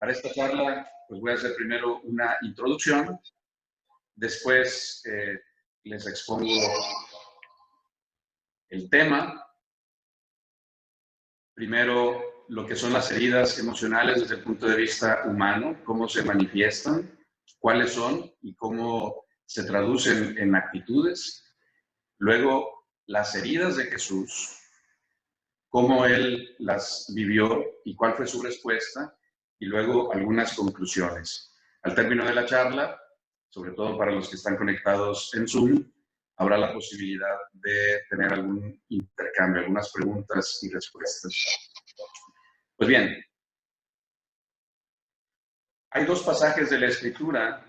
Para esta charla, pues voy a hacer primero una introducción, después les expongo el tema. Primero, lo que son las heridas emocionales desde el punto de vista humano, cómo se manifiestan, cuáles son y cómo se traducen en actitudes. Luego, las heridas de Jesús, cómo él las vivió y cuál fue su respuesta, y luego algunas conclusiones. Al término de la charla, sobre todo para los que están conectados en Zoom, habrá la posibilidad de tener algún intercambio, algunas preguntas y respuestas. Pues bien, hay dos pasajes de la Escritura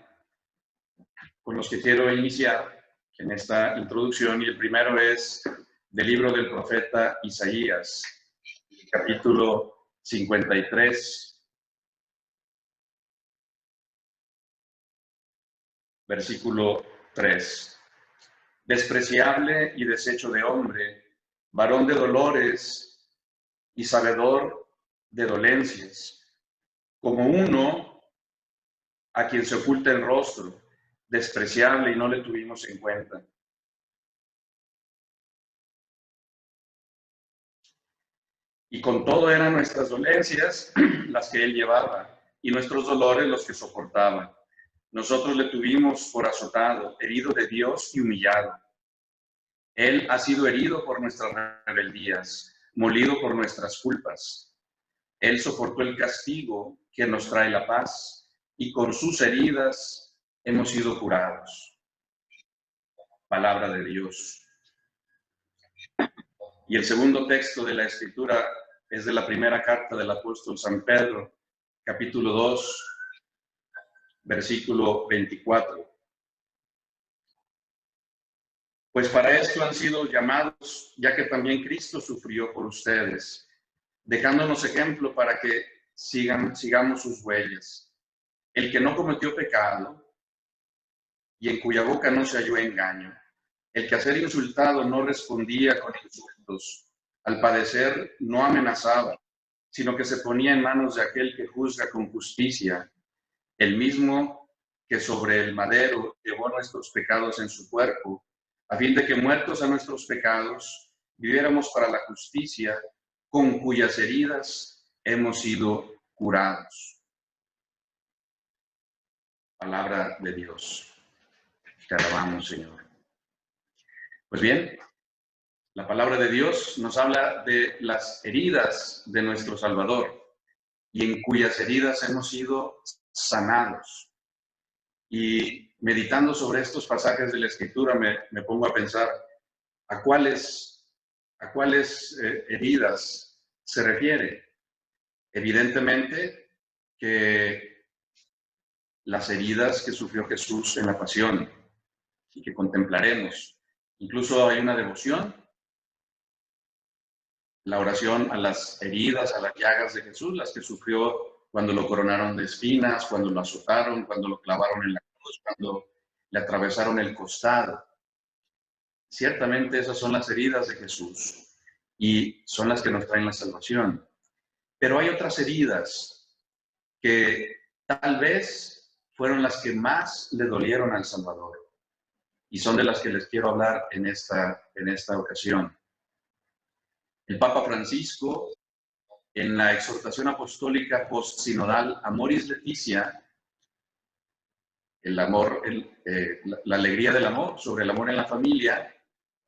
con los que quiero iniciar en esta introducción, y el primero es del libro del profeta Isaías, capítulo 53, versículo 3. Despreciable y deshecho de hombre, varón de dolores y sabedor de dolencias, como uno a quien se oculta el rostro, despreciable y no le tuvimos en cuenta. Y con todo eran nuestras dolencias las que él llevaba, y nuestros dolores los que soportaba. Nosotros le tuvimos por azotado, herido de Dios y humillado. Él ha sido herido por nuestras rebeldías, molido por nuestras culpas. Él soportó el castigo que nos trae la paz, y con sus heridas hemos sido curados. Palabra de Dios. Y el segundo texto de la Escritura es de la primera carta del apóstol San Pedro, capítulo 2, versículo 24. Pues para esto han sido llamados, ya que también Cristo sufrió por ustedes, dejándonos ejemplo para que sigamos sus huellas. El que no cometió pecado y en cuya boca no se halló engaño. El que a ser insultado no respondía con insultos. Al padecer no amenazaba, sino que se ponía en manos de aquel que juzga con justicia. El mismo que sobre el madero llevó nuestros pecados en su cuerpo, a fin de que muertos a nuestros pecados, viviéramos para la justicia, con cuyas heridas hemos sido curados. Palabra de Dios. Te alabamos, Señor. Pues bien, la palabra de Dios nos habla de las heridas de nuestro Salvador y en cuyas heridas hemos sido sanados. Y meditando sobre estos pasajes de la Escritura me pongo a pensar a cuáles heridas se refiere. Evidentemente que las heridas que sufrió Jesús en la pasión y que contemplaremos. Incluso hay una devoción, la oración a las heridas, a las llagas de Jesús, las que sufrió cuando lo coronaron de espinas, cuando lo azotaron, cuando lo clavaron en la cruz, cuando le atravesaron el costado. Ciertamente esas son las heridas de Jesús y son las que nos traen la salvación. Pero hay otras heridas que tal vez fueron las que más le dolieron al Salvador y son de las que les quiero hablar en esta ocasión. El Papa Francisco, en la exhortación apostólica postsinodal Amoris Laetitia, la alegría del amor, sobre el amor en la familia,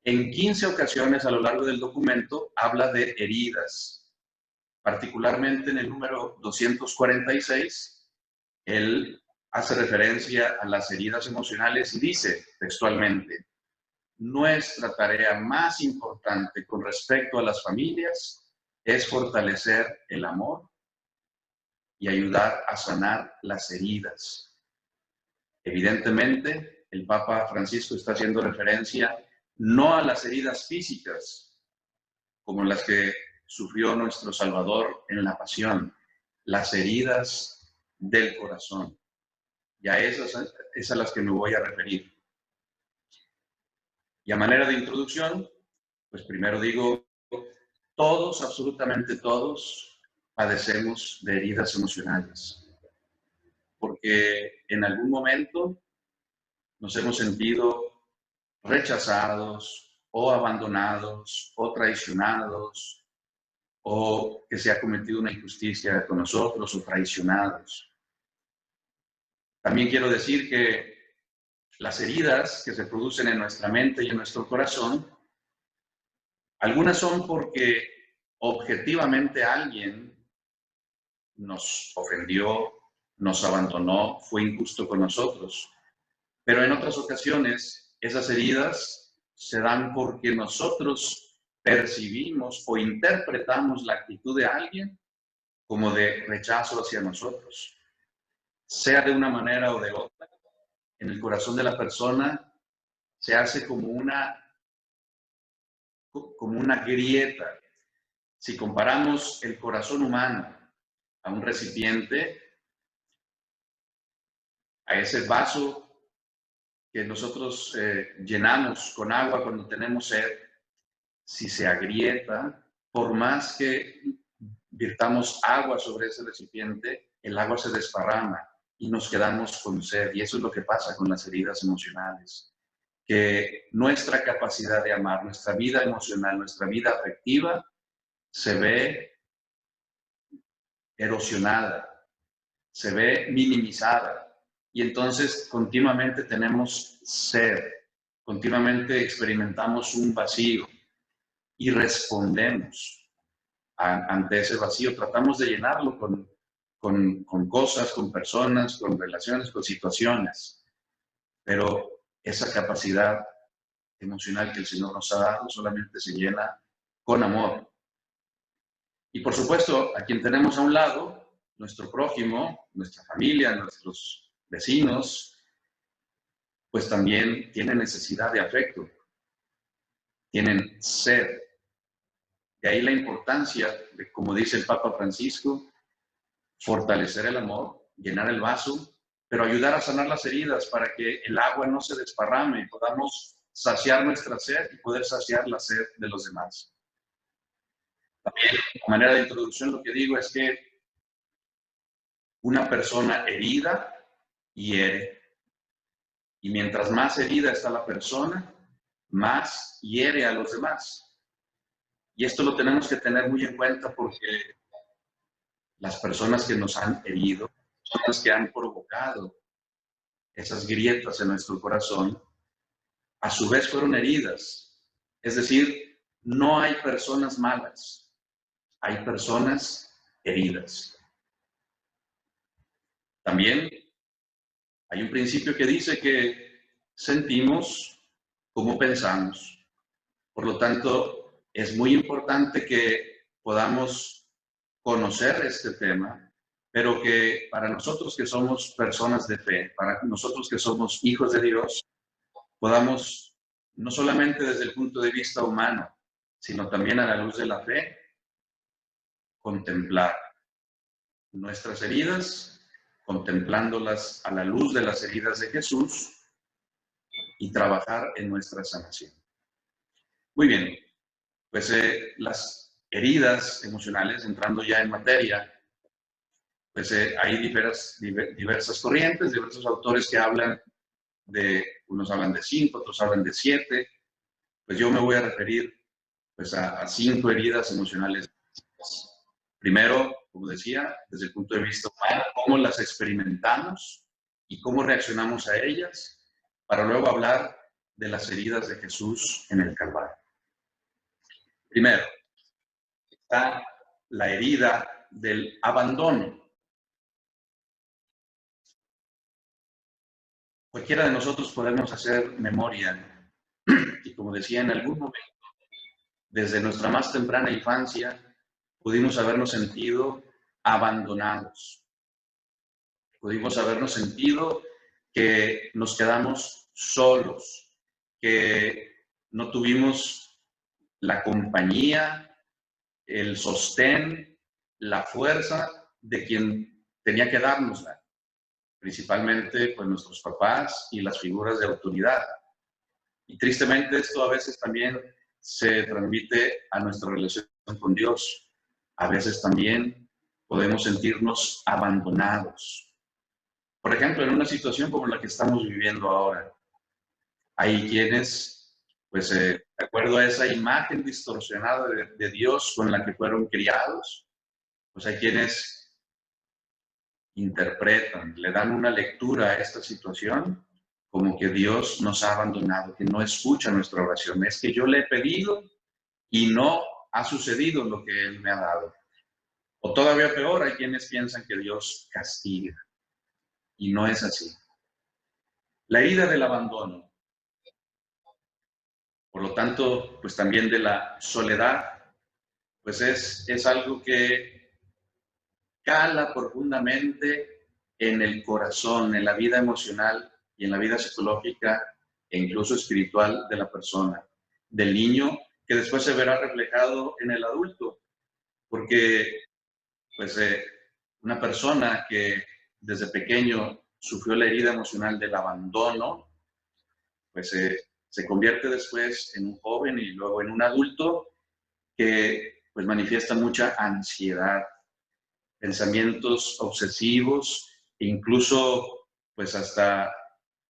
en 15 ocasiones a lo largo del documento habla de heridas. Particularmente en el número 246, él hace referencia a las heridas emocionales y dice textualmente: nuestra tarea más importante con respecto a las familias es fortalecer el amor y ayudar a sanar las heridas. Evidentemente, el Papa Francisco está haciendo referencia no a las heridas físicas, como las que sufrió nuestro Salvador en la pasión, las heridas del corazón. Y a esas es a las que me voy a referir. Y a manera de introducción, pues primero digo, todos, absolutamente todos, padecemos de heridas emocionales. porque en algún momento nos hemos sentido rechazados o abandonados o traicionados, o que se ha cometido una injusticia con nosotros o traicionados. También quiero decir que las heridas que se producen en nuestra mente y en nuestro corazón, algunas son porque objetivamente alguien nos ofendió, nos abandonó, fue injusto con nosotros. Pero en otras ocasiones, esas heridas se dan porque nosotros percibimos o interpretamos la actitud de alguien como de rechazo hacia nosotros. Sea de una manera o de otra, en el corazón de la persona se hace como una grieta. Si comparamos el corazón humano a un recipiente, a ese vaso que nosotros llenamos con agua cuando tenemos sed, si se agrieta, por más que virtamos agua sobre ese recipiente, el agua se desparrama y nos quedamos con sed. Y eso es lo que pasa con las heridas emocionales, que nuestra capacidad de amar, nuestra vida emocional, nuestra vida afectiva, se ve erosionada, se ve minimizada. Y entonces continuamente tenemos sed, continuamente experimentamos un vacío y respondemos ante ese vacío. Tratamos de llenarlo con cosas, con personas, con relaciones, con situaciones. Pero esa capacidad emocional que el Señor nos ha dado solamente se llena con amor. Y por supuesto, a quien tenemos a un lado, nuestro prójimo, nuestra familia, nuestros vecinos, pues también tienen necesidad de afecto, tienen sed. De ahí la importancia de, como dice el Papa Francisco, fortalecer el amor, llenar el vaso, pero ayudar a sanar las heridas para que el agua no se desparrame y podamos saciar nuestra sed y poder saciar la sed de los demás. También, de manera de introducción, lo que digo es que una persona herida hiere. Y mientras más herida está la persona, más hiere a los demás. Y esto lo tenemos que tener muy en cuenta porque las personas que nos han herido son las que han provocado esas grietas en nuestro corazón, a su vez fueron heridas. Es decir, no hay personas malas, hay personas heridas. También hay un principio que dice que sentimos como pensamos. Por lo tanto, es muy importante que podamos conocer este tema, pero que para nosotros que somos personas de fe, para nosotros que somos hijos de Dios, podamos, no solamente desde el punto de vista humano, sino también a la luz de la fe, contemplar nuestras heridas, contemplándolas a la luz de las heridas de Jesús y trabajar en nuestra sanación. Muy bien, pues las heridas emocionales, entrando ya en materia, pues hay diversas corrientes, diversos autores que hablan unos hablan de 5, otros hablan de 7, pues yo me voy a referir pues a 5 heridas emocionales. Primero, como decía, desde el punto de vista humano, cómo las experimentamos y cómo reaccionamos a ellas, para luego hablar de las heridas de Jesús en el Calvario. Primero, está la herida del abandono. Cualquiera de nosotros podemos hacer memoria y, como decía, en algún momento, desde nuestra más temprana infancia, pudimos habernos sentido abandonados. Pudimos habernos sentido que nos quedamos solos, que no tuvimos la compañía, el sostén, la fuerza de quien tenía que dárnosla, principalmente pues nuestros papás y las figuras de autoridad. Y tristemente esto a veces también se transmite a nuestra relación con Dios. A veces también podemos sentirnos abandonados. Por ejemplo, en una situación como la que estamos viviendo ahora, hay quienes, pues, de acuerdo a esa imagen distorsionada de Dios con la que fueron criados, pues hay quienes interpretan, le dan una lectura a esta situación como que Dios nos ha abandonado, que no escucha nuestra oración. Es que yo le he pedido y no ha sucedido lo que Él me ha dado. O todavía peor, hay quienes piensan que Dios castiga y no es así. La herida del abandono, por lo tanto, pues también de la soledad, pues es algo que cala profundamente en el corazón, en la vida emocional y en la vida psicológica e incluso espiritual de la persona, del niño, que después se verá reflejado en el adulto, porque pues una persona que desde pequeño sufrió la herida emocional del abandono, pues se convierte después en un joven y luego en un adulto que pues manifiesta mucha ansiedad, pensamientos obsesivos, e incluso pues hasta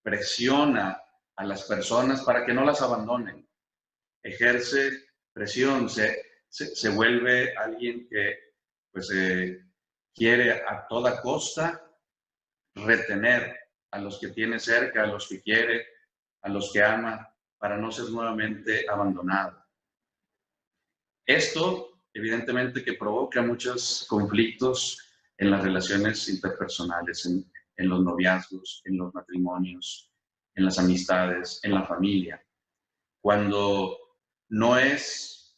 presiona a las personas para que no las abandonen. Ejerce presión, se vuelve alguien que pues quiere a toda costa retener a los que tiene cerca, a los que quiere, a los que ama, para no ser nuevamente abandonado. Esto, evidentemente, que provoca muchos conflictos en las relaciones interpersonales, en los noviazgos, en los matrimonios, en las amistades, en la familia. Cuando no es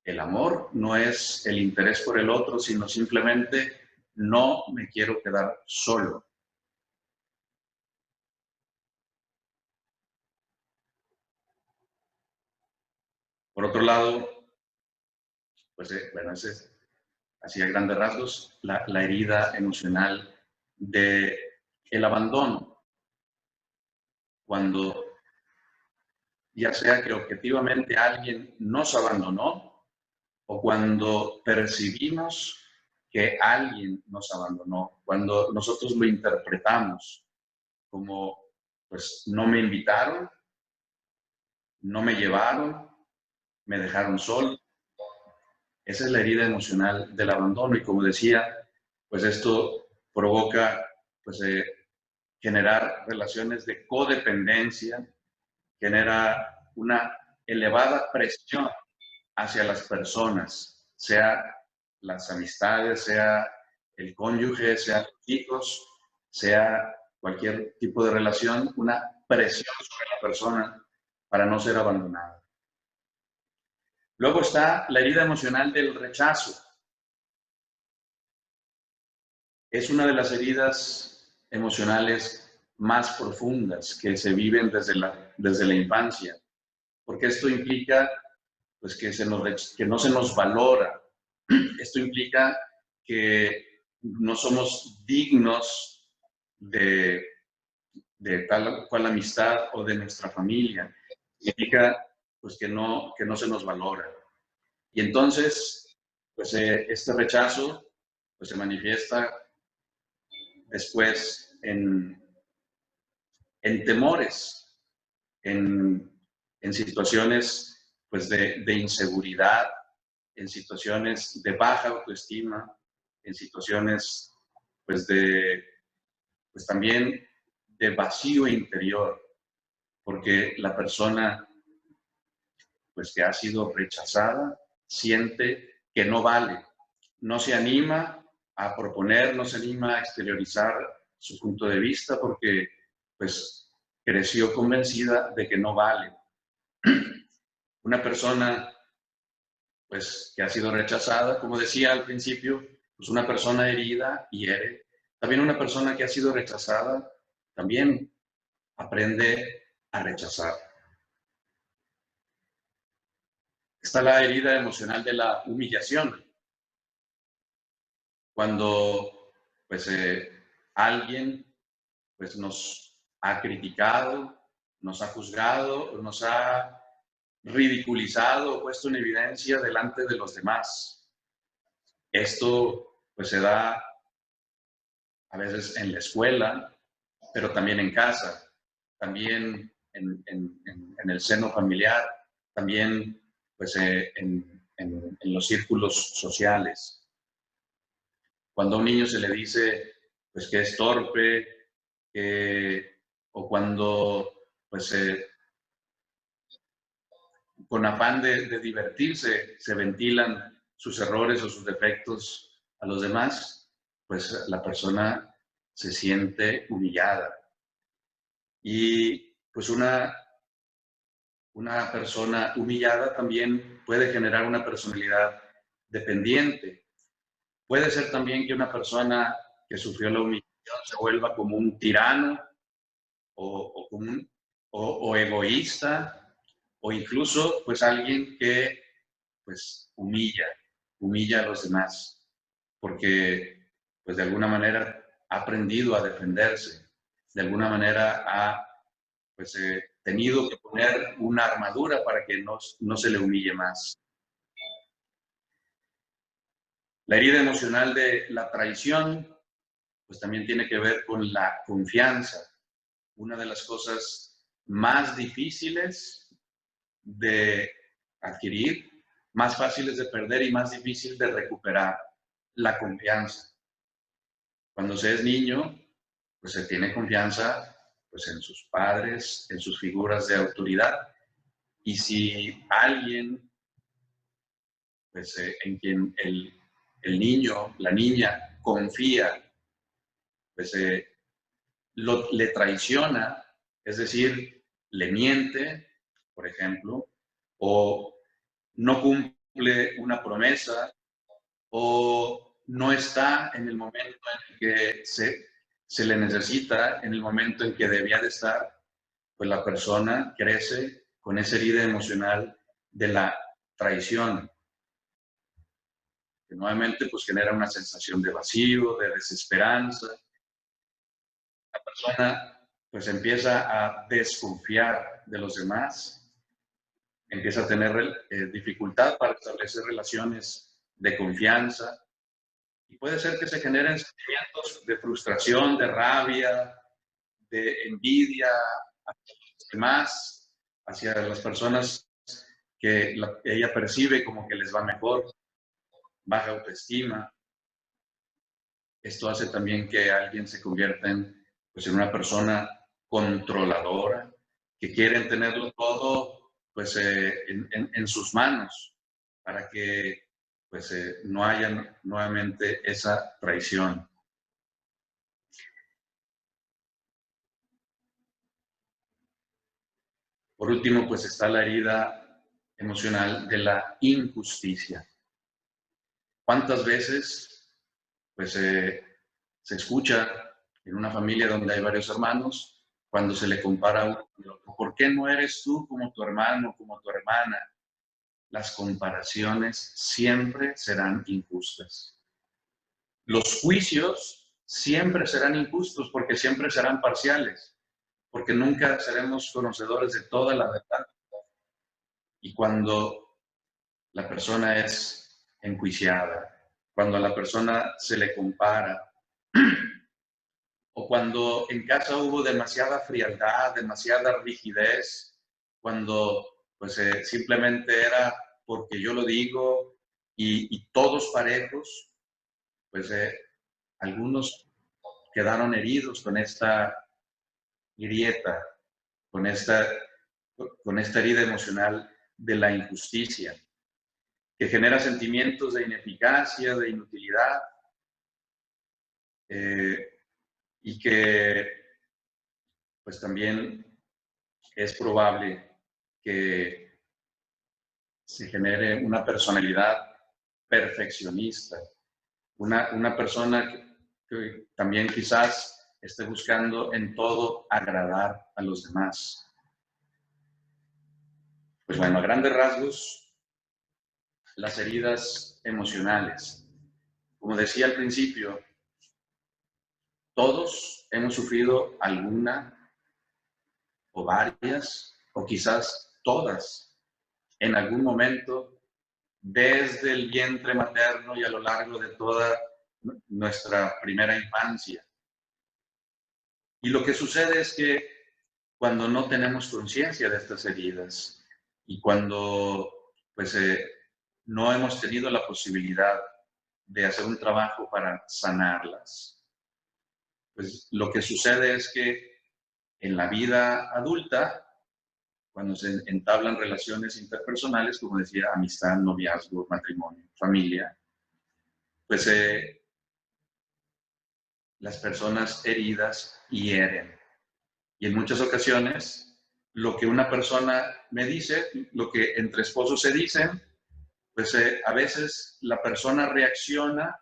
el amor, no es el interés por el otro, sino simplemente no me quiero quedar solo. Por otro lado, pues bueno, ese es así a grandes rasgos la herida emocional de el abandono, cuando ya sea que objetivamente alguien nos abandonó o cuando percibimos que alguien nos abandonó, cuando nosotros lo interpretamos como, pues no me invitaron, no me llevaron, me dejaron solo. Esa es la herida emocional del abandono y como decía, pues esto provoca pues, generar relaciones de codependencia, genera una elevada presión hacia las personas, sea las amistades, sea el cónyuge, sea los hijos, sea cualquier tipo de relación, una presión sobre la persona para no ser abandonada. Luego está la herida emocional del rechazo. Es una de las heridas emocionales más profundas que se viven desde la infancia, porque esto implica pues, que no se nos valora. Esto implica que no somos dignos de tal cual amistad o de nuestra familia. Implica pues, que no se nos valora. Y entonces, pues este rechazo pues, se manifiesta después en temores, en situaciones pues, de inseguridad, en situaciones de baja autoestima, en situaciones pues, pues también de vacío interior, porque la persona pues, que ha sido rechazada siente que no vale, no se anima a proponer, no se anima a exteriorizar su punto de vista porque pues creció convencida de que no vale. Una persona pues que ha sido rechazada, como decía al principio, pues una persona herida hiere. También una persona que ha sido rechazada también aprende a rechazar. Está la herida emocional de la humillación. Cuando pues alguien pues nos ha criticado, nos ha juzgado, nos ha ridiculizado o puesto en evidencia delante de los demás. Esto pues se da a veces en la escuela, pero también en casa, también en el seno familiar, también pues, en los círculos sociales. Cuando a un niño se le dice pues, que es torpe, o cuando pues, con afán de divertirse se ventilan sus errores o sus defectos a los demás, pues la persona se siente humillada. Y pues una persona humillada también puede generar una personalidad dependiente. Puede ser también que una persona que sufrió la humillación se vuelva como un tirano o, como o egoísta, o incluso pues alguien que pues humilla a los demás, porque pues de alguna manera ha aprendido a defenderse, de alguna manera ha pues tenido que poner una armadura para que no se le humille más. La herida emocional de la traición pues también tiene que ver con la confianza, una de las cosas más difíciles de adquirir, más fáciles de perder y más difícil de recuperar, la confianza. Cuando se es niño, pues se tiene confianza pues, en sus padres, en sus figuras de autoridad. Y si alguien pues, en quien el niño, la niña confía, pues le traiciona, es decir, le miente, por ejemplo, o no cumple una promesa, o no está en el momento en que se le necesita, en el momento en que debía de estar, pues la persona crece con esa herida emocional de la traición, que nuevamente pues genera una sensación de vacío, de desesperanza. La persona pues empieza a desconfiar de los demás, empieza a tener dificultad para establecer relaciones de confianza, y puede ser que se generen sentimientos de frustración, de rabia, de envidia hacia los demás, hacia las personas que ella percibe como que les va mejor, baja autoestima. Esto hace también que alguien se convierta pues, en una persona controladora, que quieren tenerlo todo pues, en sus manos para que pues, no haya nuevamente esa traición. Por último, pues está la herida emocional de la injusticia. ¿Cuántas veces pues, se escucha en una familia donde hay varios hermanos, cuando se le compara a uno, ¿por qué no eres tú como tu hermano, como tu hermana? Las comparaciones siempre serán injustas. Los juicios siempre serán injustos porque siempre serán parciales, porque nunca seremos conocedores de toda la verdad. Y cuando la persona es enjuiciada, cuando a la persona se le compara, o cuando en casa hubo demasiada frialdad, demasiada rigidez, cuando pues simplemente era porque yo lo digo y todos parejos, pues algunos quedaron heridos con esta grieta, con esta, con esta herida emocional de la injusticia, que genera sentimientos de ineficacia, de inutilidad, y que pues también es probable que se genere una personalidad perfeccionista, una persona que también quizás esté buscando en todo agradar a los demás. Pues bueno, a grandes rasgos, las heridas emocionales. Como decía al principio, todos hemos sufrido alguna o varias, o quizás todas, en algún momento, desde el vientre materno y a lo largo de toda nuestra primera infancia. Y lo que sucede es que cuando no tenemos conciencia de estas heridas y cuando pues, no hemos tenido la posibilidad de hacer un trabajo para sanarlas, pues lo que sucede es que en la vida adulta, cuando se entablan relaciones interpersonales, como decía, amistad, noviazgo, matrimonio, familia, pues las personas heridas hieren. Y en muchas ocasiones, lo que una persona me dice, lo que entre esposos se dicen, pues a veces la persona reacciona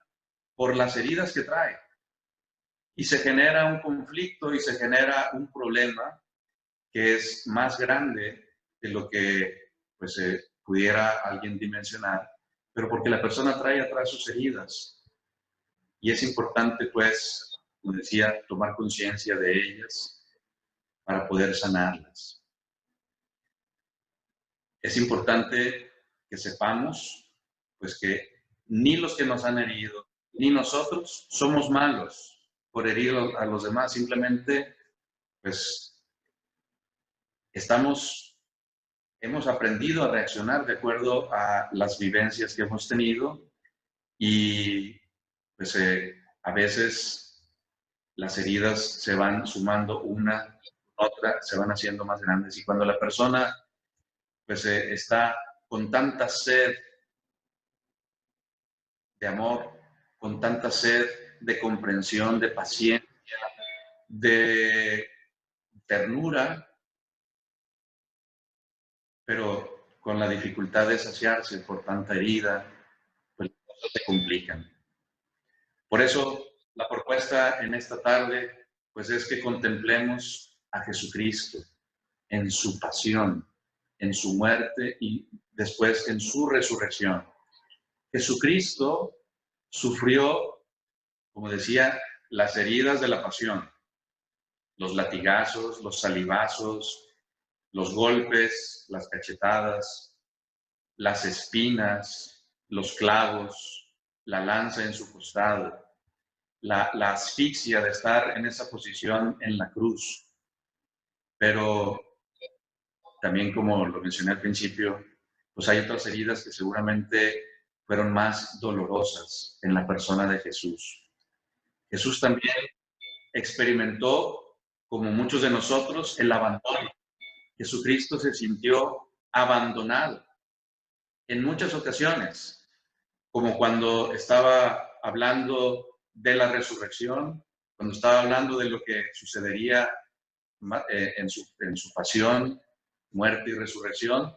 por las heridas que trae. Y se genera un conflicto y se genera un problema que es más grande de lo que pues, pudiera alguien dimensionar, pero porque la persona trae atrás sus heridas. Y es importante, pues, como decía, tomar conciencia de ellas para poder sanarlas. Es importante que sepamos, pues, que ni los que nos han herido, ni nosotros somos malos por herir a los demás. Simplemente, pues, hemos aprendido a reaccionar de acuerdo a las vivencias que hemos tenido y, pues, a veces las heridas se van sumando una otra, se van haciendo más grandes. Y cuando la persona, pues, está con tanta sed de amor, con tanta sed de comprensión, de paciencia, de ternura, pero con la dificultad de saciarse por tanta herida, pues las cosas se complican. Por eso la propuesta en esta tarde, pues es que contemplemos a Jesucristo en su pasión, en su muerte y después en su resurrección. Jesucristo sufrió, como decía, las heridas de la pasión, los latigazos, los salivazos, los golpes, las cachetadas, las espinas, los clavos, la lanza en su costado, la asfixia de estar en esa posición en la cruz. Pero también, como lo mencioné al principio, pues hay otras heridas que seguramente fueron más dolorosas en la persona de Jesús. Jesús también experimentó, como muchos de nosotros, el abandono. Jesucristo se sintió abandonado en muchas ocasiones, como cuando estaba hablando de la resurrección, cuando estaba hablando de lo que sucedería en su pasión, muerte y resurrección,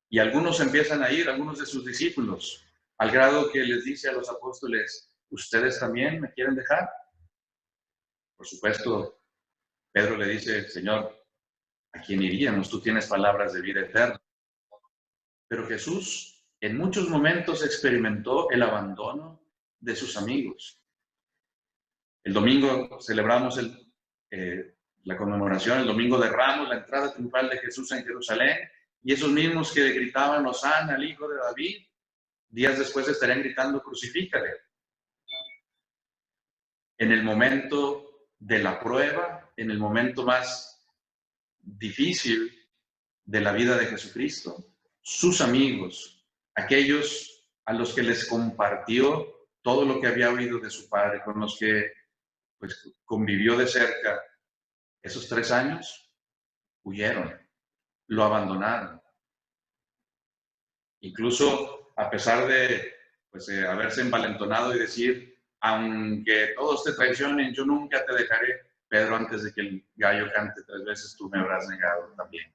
y algunos empiezan a ir, algunos de sus discípulos, al grado que les dice a los apóstoles, ¿ustedes también me quieren dejar? Por supuesto, Pedro le dice, Señor, ¿a quién iríamos? Tú tienes palabras de vida eterna. Pero Jesús en muchos momentos experimentó el abandono de sus amigos. El domingo celebramos la conmemoración, el domingo de Ramos, la entrada triunfal de Jesús en Jerusalén, y esos mismos que gritaban, Hosana al Hijo de David, días después estarían gritando, crucifícale. En el momento de la prueba, en el momento más difícil de la vida de Jesucristo, sus amigos, aquellos a los que les compartió todo lo que había oído de su padre, con los que pues, convivió de cerca esos 3 años, huyeron, lo abandonaron. Incluso a pesar de pues, haberse envalentonado y decir, aunque todos te traicionen, yo nunca te dejaré, Pedro, antes de que el gallo cante 3 veces, tú me habrás negado también.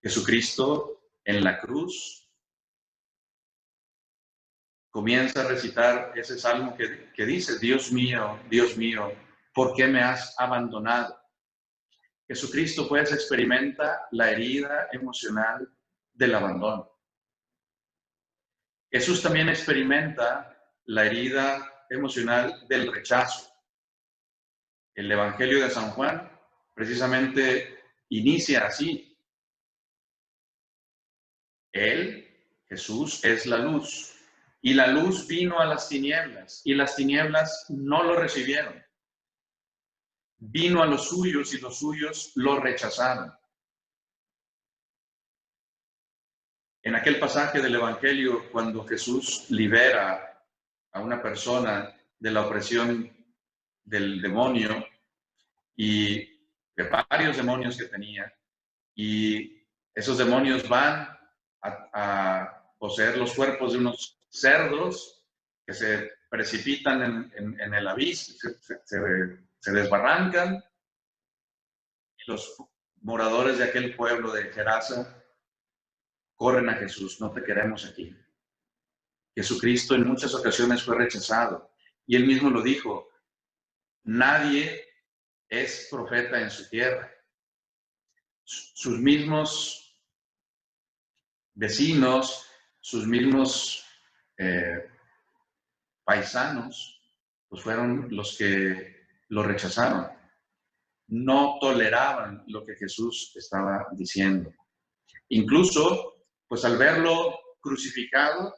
Jesucristo en la cruz comienza a recitar ese salmo que dice, Dios mío, ¿por qué me has abandonado? Jesucristo pues experimenta la herida emocional del abandono. Jesús también experimenta la herida emocional del rechazo. El Evangelio de San Juan precisamente inicia así. Él, Jesús, es la luz. Y la luz vino a las tinieblas, y las tinieblas no lo recibieron. vino a los suyos y los suyos lo rechazaron. En aquel pasaje del Evangelio, cuando Jesús libera a una persona de la opresión del demonio y de varios demonios que tenía, y esos demonios van a poseer los cuerpos de unos cerdos que se precipitan en el abismo, se desbarrancan. Los moradores de aquel pueblo de Gerasa corren a Jesús: no te queremos aquí. Jesucristo en muchas ocasiones fue rechazado, y él mismo lo dijo: nadie es profeta en su tierra. Sus mismos vecinos, sus mismos paisanos, pues fueron los que lo rechazaron. No toleraban lo que Jesús estaba diciendo. Incluso, pues al verlo crucificado,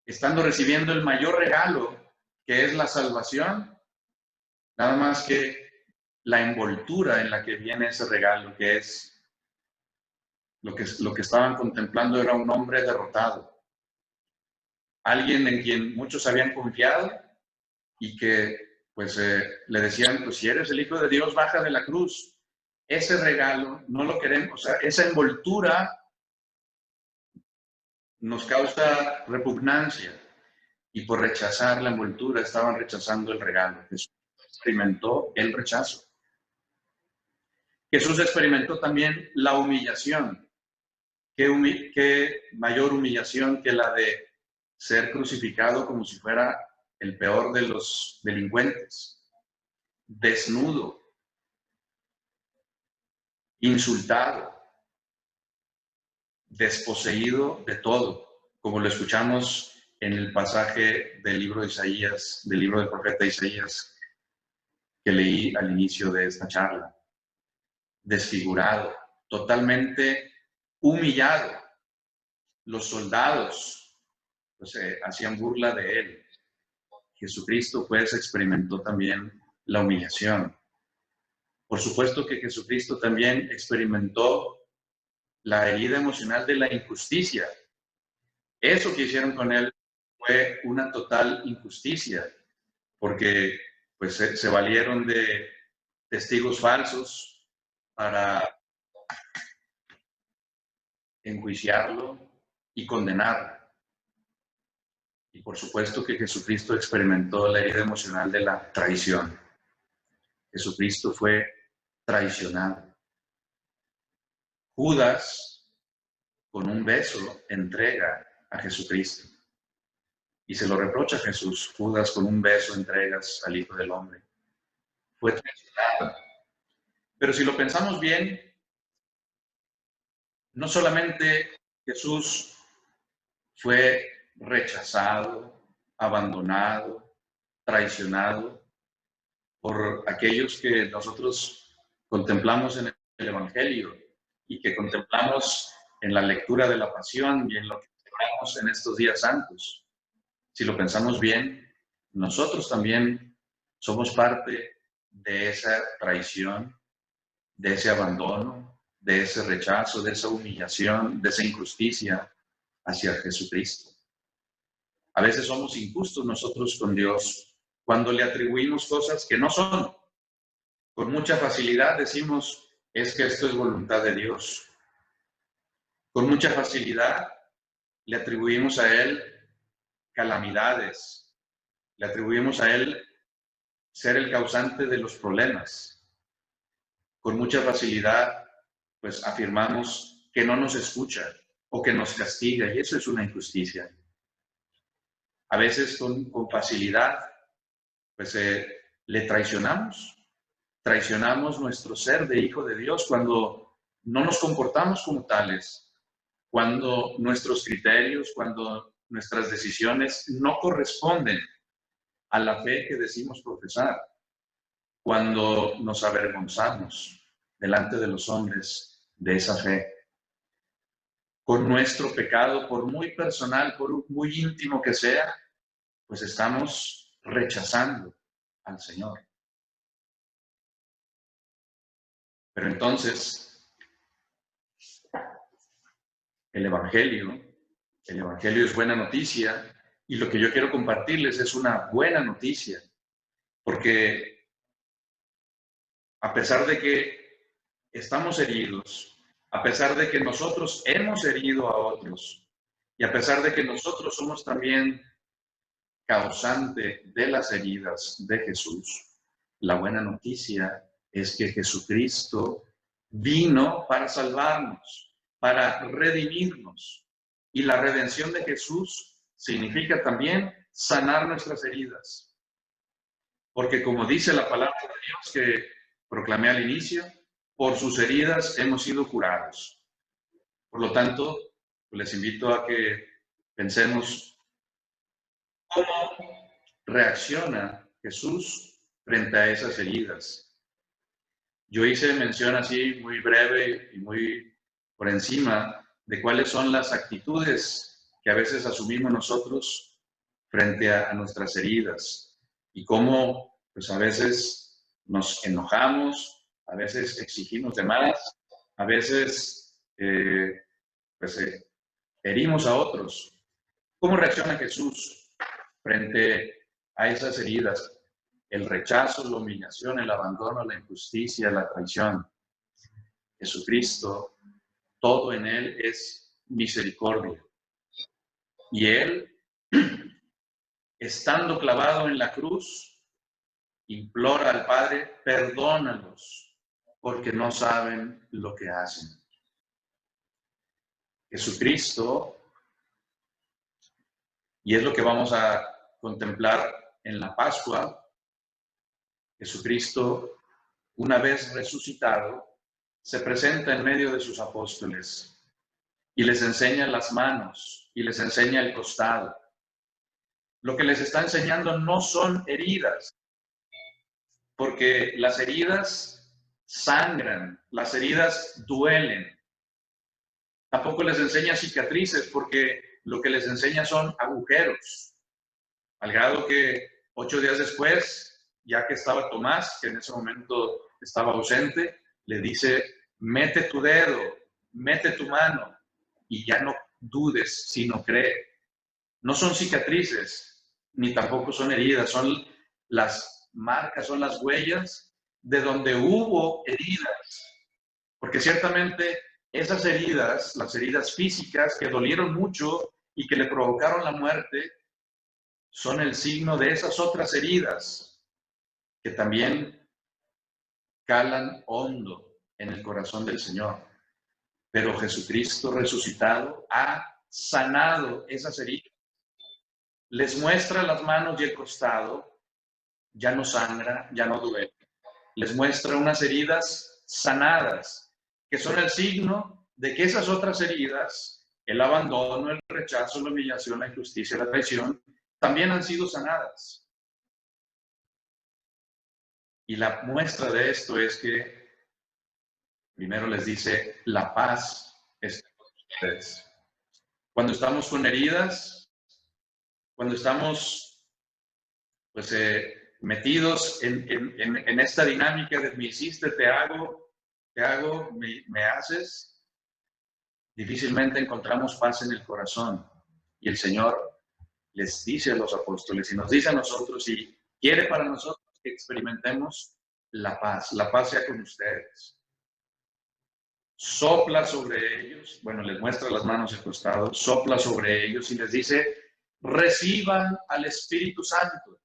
estando recibiendo el mayor regalo, que es la salvación, nada más que la envoltura en la que viene ese regalo, que es lo que estaban contemplando, era un hombre derrotado. Alguien en quien muchos habían confiado y que pues le decían: pues si eres el Hijo de Dios, baja de la cruz. Ese regalo no lo queremos, o sea, esa envoltura nos causa repugnancia, y por rechazar la envoltura estaban rechazando el regalo. Jesús experimentó el rechazo. Jesús experimentó también la humillación. ¿Qué mayor humillación que la de ser crucificado como si fuera el peor de los delincuentes, desnudo, insultado, desposeído de todo, como lo escuchamos en el pasaje del libro de Isaías, del libro del profeta Isaías, que leí al inicio de esta charla? Desfigurado, totalmente humillado. Los soldados pues, hacían burla de él. Jesucristo pues experimentó también la humillación. Por supuesto que Jesucristo también experimentó la herida emocional de la injusticia. Eso que hicieron con él fue una total injusticia, porque pues se valieron de testigos falsos para enjuiciarlo y condenarlo. Y por supuesto que Jesucristo experimentó la herida emocional de la traición. Jesucristo fue traicionado. Judas, con un beso, entrega a Jesucristo. Y se lo reprocha a Jesús: Judas, con un beso entregas al Hijo del Hombre. Fue traicionado. Pero si lo pensamos bien, no solamente Jesús fue rechazado, abandonado, traicionado por aquellos que nosotros contemplamos en el Evangelio y que contemplamos en la lectura de la Pasión y en lo que celebramos en estos días santos. Si lo pensamos bien, nosotros también somos parte de esa traición, de ese abandono, de ese rechazo, de esa humillación, de esa injusticia hacia Jesucristo. A veces somos injustos nosotros con Dios cuando le atribuimos cosas que no son. Con mucha facilidad decimos: es que esto es voluntad de Dios. Con mucha facilidad le atribuimos a Él calamidades, le atribuimos a Él ser el causante de los problemas. Con mucha facilidad, pues afirmamos que no nos escucha o que nos castiga, y eso es una injusticia. A veces con facilidad, pues le traicionamos nuestro ser de hijo de Dios cuando no nos comportamos como tales, cuando nuestros criterios, cuando nuestras decisiones no corresponden a la fe que decimos profesar, cuando nos avergonzamos delante de los hombres de esa fe. Con nuestro pecado, por muy personal, por muy íntimo que sea, pues estamos rechazando al Señor. Pero entonces, el Evangelio es buena noticia, y lo que yo quiero compartirles es una buena noticia, porque a pesar de que estamos heridos, a pesar de que nosotros hemos herido a otros, y a pesar de que nosotros somos también causante de las heridas de Jesús, la buena noticia es que Jesucristo vino para salvarnos, para redimirnos. Y la redención de Jesús significa también sanar nuestras heridas. Porque como dice la palabra de Dios que proclamé al inicio, por sus heridas hemos sido curados. Por lo tanto, les invito a que pensemos cómo reacciona Jesús frente a esas heridas. Yo hice mención así muy breve y muy por encima de cuáles son las actitudes que a veces asumimos nosotros frente a nuestras heridas y cómo pues a veces nos enojamos, a veces exigimos de más, a veces herimos a otros. ¿Cómo reacciona Jesús frente a esas heridas? El rechazo, la humillación, el abandono, la injusticia, la traición. Jesucristo, todo en Él es misericordia. Y Él, estando clavado en la cruz, implora al Padre, perdónalos, porque no saben lo que hacen. Jesucristo, y es lo que vamos a contemplar en la Pascua, Jesucristo, una vez resucitado, se presenta en medio de sus apóstoles y les enseña las manos y les enseña el costado. Lo que les está enseñando no son heridas, porque las heridas sangran, las heridas duelen. Tampoco les enseña cicatrices, porque lo que les enseña son agujeros. Al grado que 8 días después, ya que estaba Tomás, que en ese momento estaba ausente, le dice, mete tu dedo, mete tu mano, y ya no dudes, sino cree. No son cicatrices, ni tampoco son heridas, son las marcas, son las huellas de donde hubo heridas. Porque ciertamente esas heridas, las heridas físicas que dolieron mucho y que le provocaron la muerte, son el signo de esas otras heridas que también calan hondo en el corazón del Señor. Pero Jesucristo resucitado ha sanado esas heridas. Les muestra las manos y el costado, ya no sangra, ya no duele. Les muestra unas heridas sanadas, que son el signo de que esas otras heridas, el abandono, el rechazo, la humillación, la injusticia, la traición, también han sido sanadas. Y la muestra de esto es que primero les dice, la paz es con ustedes. Cuando estamos con heridas, cuando estamos pues, metidos en esta dinámica de me hiciste, te hago, me haces, difícilmente encontramos paz en el corazón. Y el Señor les dice a los apóstoles y nos dice a nosotros y quiere para nosotros que experimentemos la paz sea con ustedes. Sopla sobre ellos, bueno, les muestra las manos al costado, sopla sobre ellos y les dice, reciban al Espíritu Santo,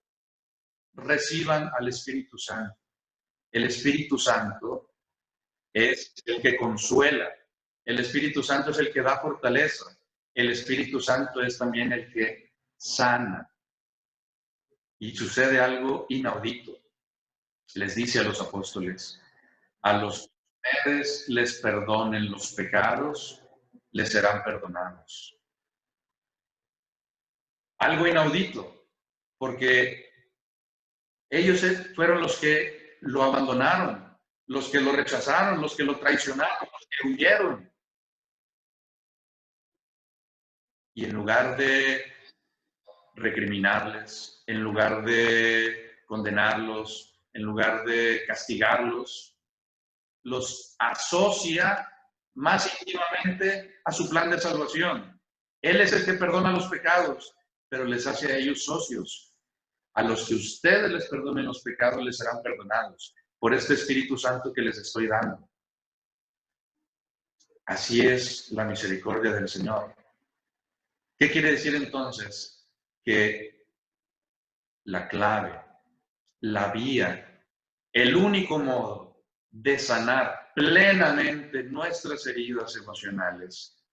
reciban al Espíritu Santo. El Espíritu Santo es el que consuela, el Espíritu Santo es el que da fortaleza, el Espíritu Santo es también el que sana. Y sucede algo inaudito. Les dice a los apóstoles, a los que ustedes les perdonen los pecados, les serán perdonados. Algo inaudito, porque ellos fueron los que lo abandonaron, los que lo rechazaron, los que lo traicionaron, los que huyeron. Y en lugar de recriminarles, en lugar de condenarlos, en lugar de castigarlos, los asocia más íntimamente a su plan de salvación. Él es el que perdona los pecados, pero les hace a ellos socios. A los que ustedes les perdonen los pecados les serán perdonados por este Espíritu Santo que les estoy dando. Así es la misericordia del Señor. ¿Qué quiere decir entonces? Que la clave, la vía, el único modo de sanar plenamente nuestras heridas emocionales,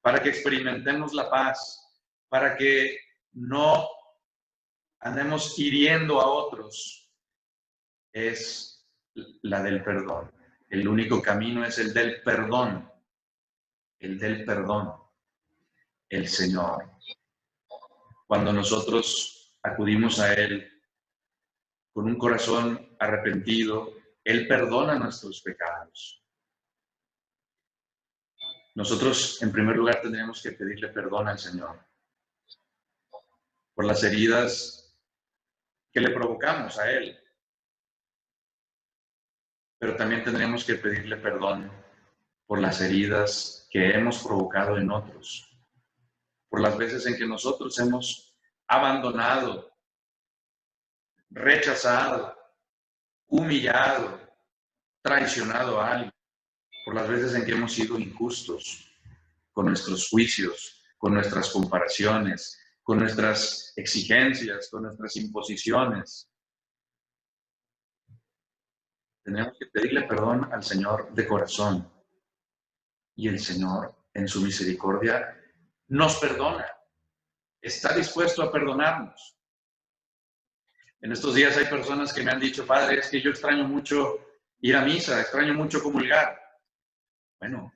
para que experimentemos la paz, para que no andemos hiriendo a otros, es la del perdón. El único camino es el del perdón, el Señor. Cuando nosotros acudimos a Él con un corazón arrepentido, Él perdona nuestros pecados. Nosotros, en primer lugar, tendríamos que pedirle perdón al Señor por las heridas que le provocamos a Él. Pero también tendríamos que pedirle perdón por las heridas que hemos provocado en otros, por las veces en que nosotros hemos abandonado, rechazado, humillado, traicionado a alguien, por las veces en que hemos sido injustos con nuestros juicios, con nuestras comparaciones, con nuestras exigencias, con nuestras imposiciones. Tenemos que pedirle perdón al Señor de corazón. Y el Señor, en su misericordia, nos perdona. Está dispuesto a perdonarnos. En estos días hay personas que me han dicho, Padre, es que yo extraño mucho ir a misa, extraño mucho comulgar. Bueno,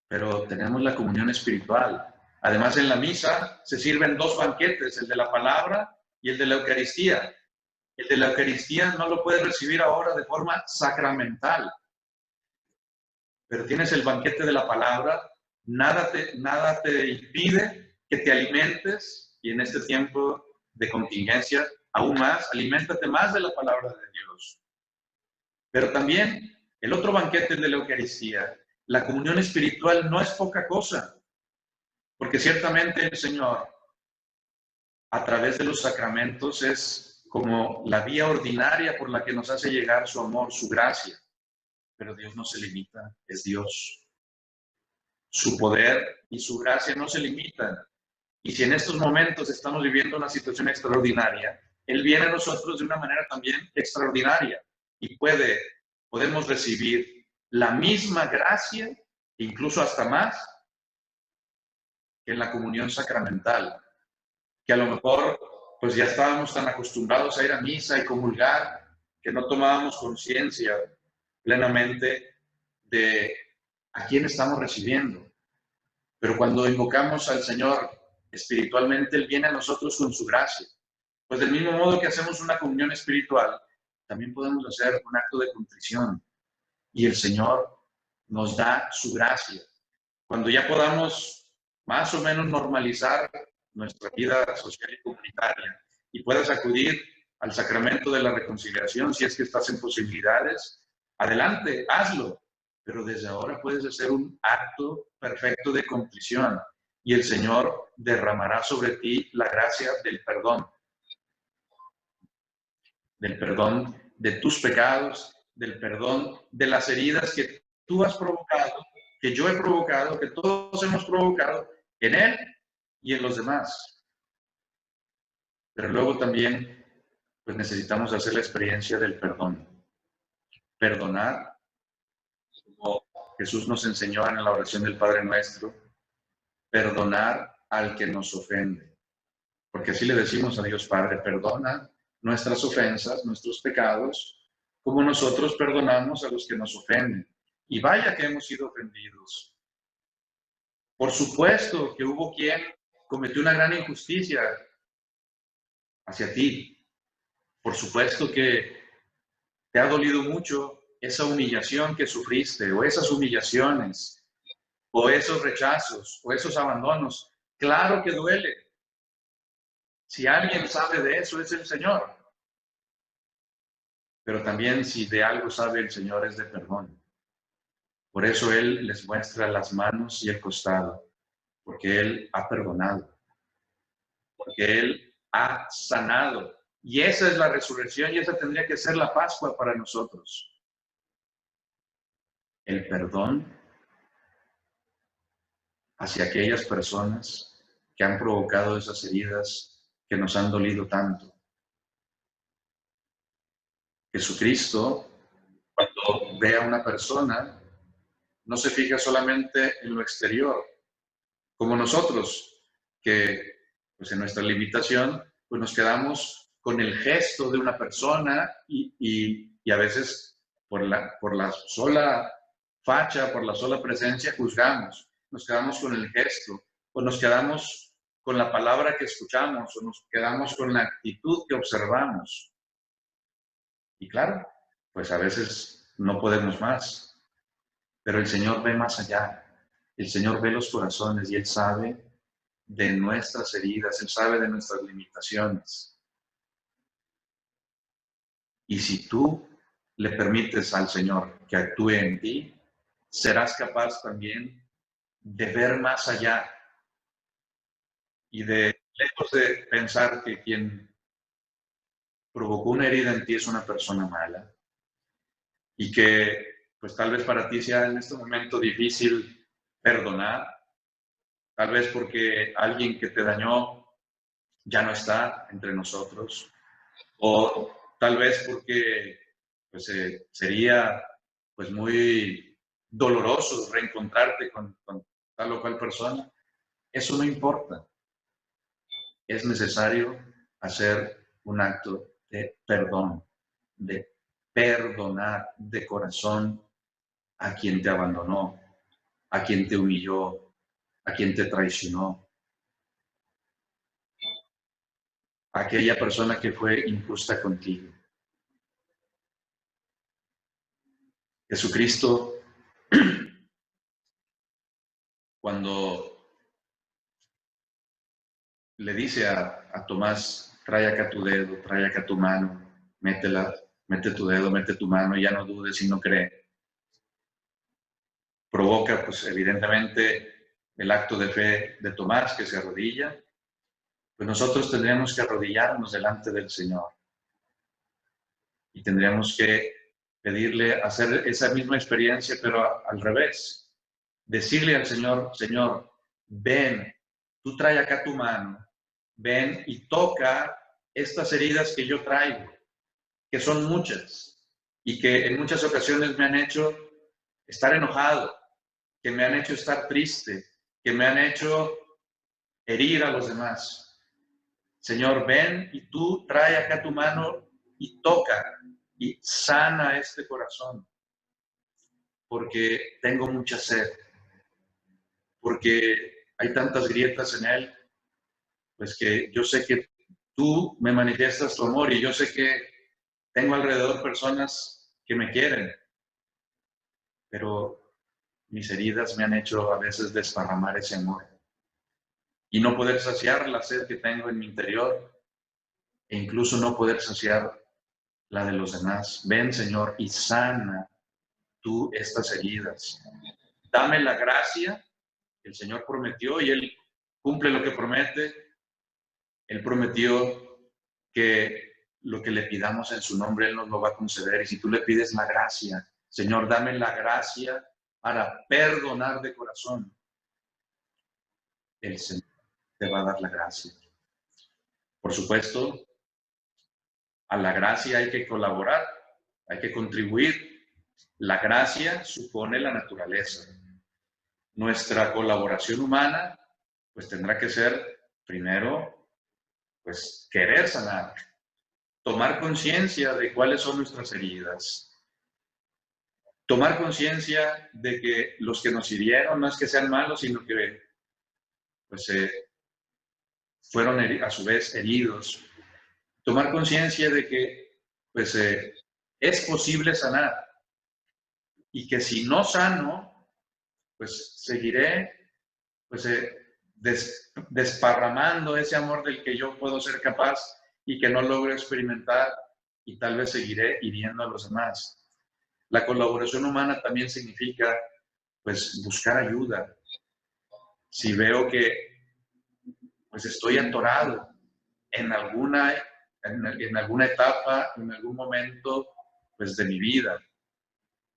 pero tenemos la comunión espiritual. Además, en la misa se sirven dos banquetes, el de la palabra y el de la Eucaristía. El de la Eucaristía no lo puedes recibir ahora de forma sacramental, pero tienes el banquete de la palabra, nada te impide que te alimentes, y en este tiempo de contingencia, aún más, aliméntate más de la palabra de Dios. Pero también el otro banquete de la Eucaristía, la comunión espiritual, no es poca cosa, porque ciertamente el Señor, a través de los sacramentos, es como la vía ordinaria por la que nos hace llegar su amor, su gracia. Pero Dios no se limita, es Dios. Su poder y su gracia no se limitan. Y si en estos momentos estamos viviendo una situación extraordinaria, Él viene a nosotros de una manera también extraordinaria y podemos recibir la misma gracia, incluso hasta más, que en la comunión sacramental, que a lo mejor pues ya estábamos tan acostumbrados a ir a misa y comulgar que no tomábamos conciencia plenamente de a quién estamos recibiendo. Pero cuando invocamos al Señor espiritualmente, Él viene a nosotros con su gracia. Pues del mismo modo que hacemos una comunión espiritual, también podemos hacer un acto de contrición. Y el Señor nos da su gracia. Cuando ya podamos más o menos normalizar nuestra vida social y comunitaria y puedas acudir al sacramento de la reconciliación, si es que estás en posibilidades, adelante, hazlo. Pero desde ahora puedes hacer un acto perfecto de contrición y el Señor derramará sobre ti la gracia del perdón de tus pecados, del perdón de las heridas que tú has provocado, que yo he provocado, que todos hemos provocado en Él y en los demás. Pero luego también pues necesitamos hacer la experiencia del perdón. Perdonar, como Jesús nos enseñó en la oración del Padre Nuestro, perdonar al que nos ofende. Porque así le decimos a Dios Padre, perdona nuestras ofensas, nuestros pecados, como nosotros perdonamos a los que nos ofenden. Y vaya que hemos sido ofendidos. Por supuesto que hubo quien cometió una gran injusticia hacia ti. Por supuesto que te ha dolido mucho esa humillación que sufriste, o esas humillaciones, o esos rechazos, o esos abandonos. Claro que duele. Si alguien sabe de eso, es el Señor. Pero también si de algo sabe el Señor es de perdón. Por eso Él les muestra las manos y el costado, porque Él ha perdonado, porque Él ha sanado. Y esa es la resurrección y esa tendría que ser la Pascua para nosotros. El perdón hacia aquellas personas que han provocado esas heridas que nos han dolido tanto. Jesucristo, cuando ve a una persona, no se fija solamente en lo exterior, como nosotros, que pues en nuestra limitación, pues nos quedamos con el gesto de una persona y a veces por la sola facha, por la sola presencia, juzgamos. Nos quedamos con el gesto, o nos quedamos con la palabra que escuchamos, o nos quedamos con la actitud que observamos. Y claro, pues a veces no podemos más, pero el Señor ve más allá. El Señor ve los corazones y Él sabe de nuestras heridas, Él sabe de nuestras limitaciones. Y si tú le permites al Señor que actúe en ti, serás capaz también de ver más allá y de, lejos de pensar que quien provocó una herida en ti es una persona mala y que pues tal vez para ti sea en este momento difícil perdonar, tal vez porque alguien que te dañó ya no está entre nosotros, o tal vez porque pues, sería pues muy doloroso reencontrarte con tal o cual persona. Eso no importa. Es necesario hacer un acto de perdón, de perdonar de corazón a quien te abandonó, a quien te humilló, a quien te traicionó, a aquella persona que fue injusta contigo. Jesucristo, cuando le dice a Tomás, trae acá tu dedo, trae acá tu mano, métela, mete tu dedo, mete tu mano, y ya no dudes y no cree. Provoca, pues evidentemente, el acto de fe de Tomás, que se arrodilla. Pues nosotros tendríamos que arrodillarnos delante del Señor y tendríamos que pedirle hacer esa misma experiencia, pero al revés. Decirle al Señor, Señor, ven, tú trae acá tu mano, ven y toca estas heridas que yo traigo, que son muchas y que en muchas ocasiones me han hecho estar enojado, que me han hecho estar triste, que me han hecho herir a los demás. Señor, ven y tú trae acá tu mano y toca y sana este corazón, porque tengo mucha sed, porque hay tantas grietas en él, pues que yo sé que tú me manifiestas tu amor y yo sé que tengo alrededor personas que me quieren, pero mis heridas me han hecho a veces desparramar ese amor y no poder saciar la sed que tengo en mi interior e incluso no poder saciar la de los demás. Ven, Señor, y sana tú estas heridas. Dame la gracia que el Señor prometió y Él cumple lo que promete. Él prometió que lo que le pidamos en su nombre, Él nos lo va a conceder. Y si tú le pides la gracia, Señor, dame la gracia para perdonar de corazón, el Señor te va a dar la gracia. Por supuesto, a la gracia hay que colaborar, hay que contribuir. La gracia supone la naturaleza. Nuestra colaboración humana, pues tendrá que ser, primero, pues querer sanar, tomar conciencia de cuáles son nuestras heridas, tomar conciencia de que los que nos hirieron no es que sean malos, sino que pues, fueron a su vez heridos. Tomar conciencia de que pues, es posible sanar y que si no sano, pues seguiré pues, desparramando ese amor del que yo puedo ser capaz y que no logro experimentar y tal vez seguiré hiriendo a los demás. La colaboración humana también significa pues buscar ayuda. Si veo que pues estoy atorado en alguna etapa, en algún momento pues de mi vida,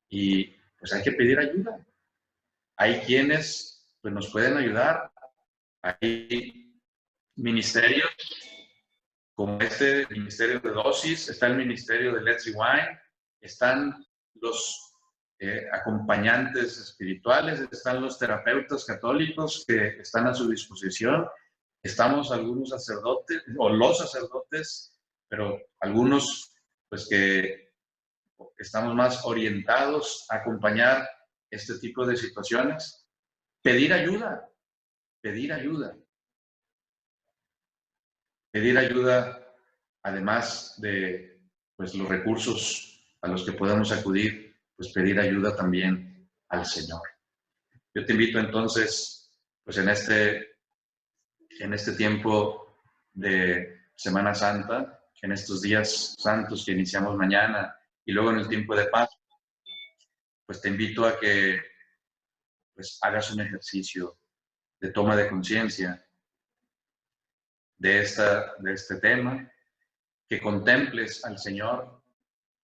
y pues hay que pedir ayuda. Hay quienes pues nos pueden ayudar. Hay ministerios como el ministerio de Dosis, está el ministerio de Let's Rewind, están los acompañantes espirituales, están los terapeutas católicos que están a su disposición, estamos algunos sacerdotes, o los sacerdotes, pero algunos pues que estamos más orientados a acompañar este tipo de situaciones. Pedir ayuda, pedir ayuda. Pedir ayuda, además de pues, los recursos a los que podemos acudir, pues pedir ayuda también al Señor. Yo te invito entonces, pues en este tiempo de Semana Santa, en estos días santos que iniciamos mañana y luego en el tiempo de Pascua, pues te invito a que pues, hagas un ejercicio de toma de conciencia de este tema, que contemples al Señor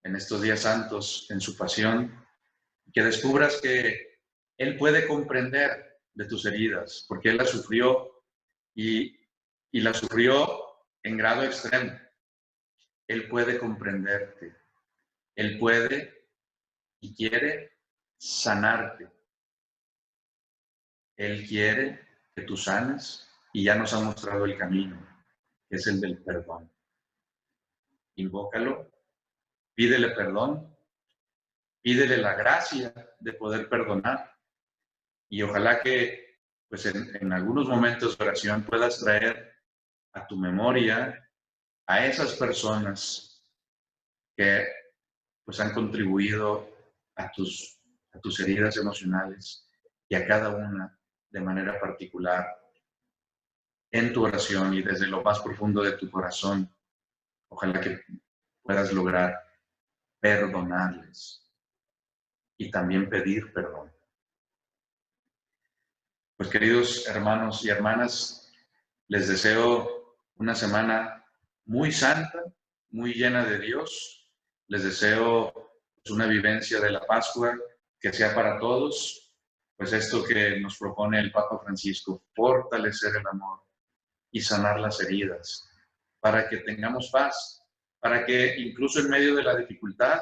en estos días santos, en su pasión, que descubras que Él puede comprender de tus heridas, porque Él las sufrió y las sufrió en grado extremo. Él puede comprenderte. Él puede y quiere sanarte. Él quiere que tú sanes y ya nos ha mostrado el camino, que es el del perdón. Invócalo, pídele perdón, pídele la gracia de poder perdonar y ojalá que pues en algunos momentos de oración puedas traer a tu memoria a esas personas que pues han contribuido a tus heridas emocionales y a cada una de manera particular en tu oración y desde lo más profundo de tu corazón. Ojalá que puedas lograr perdonarles y también pedir perdón. Pues queridos hermanos y hermanas, les deseo una semana muy santa, muy llena de Dios. Les deseo una vivencia de la Pascua que sea para todos, pues esto que nos propone el Papa Francisco, fortalecer el amor y sanar las heridas, para que tengamos paz, para que incluso en medio de la dificultad,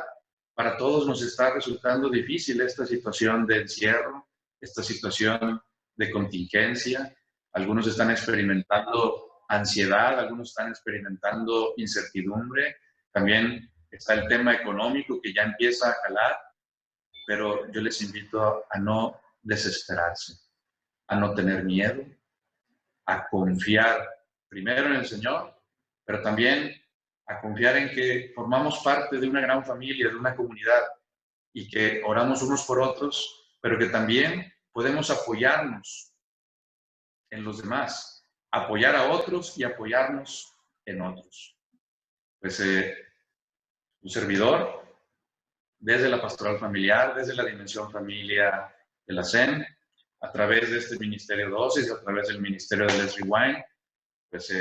para todos nos está resultando difícil esta situación de encierro, esta situación de contingencia. Algunos están experimentando ansiedad, algunos están experimentando incertidumbre. También está el tema económico que ya empieza a calar, pero yo les invito a no desesperarse, a no tener miedo, a confiar primero en el Señor, pero también a confiar en que formamos parte de una gran familia, de una comunidad, y que oramos unos por otros, pero que también podemos apoyarnos en los demás, apoyar a otros y apoyarnos en otros. Pues un servidor, desde la pastoral familiar, desde la dimensión familia de la CEN, a través de este Ministerio Dosis y a través del Ministerio de Let's Rewind, pues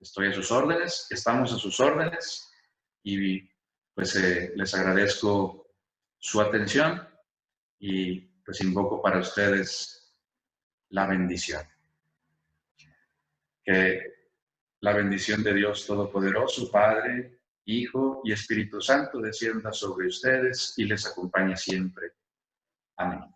estoy a sus órdenes, estamos a sus órdenes y pues les agradezco su atención y pues invoco para ustedes la bendición. Que la bendición de Dios Todopoderoso, Padre, Hijo y Espíritu Santo descienda sobre ustedes y les acompañe siempre. Amén.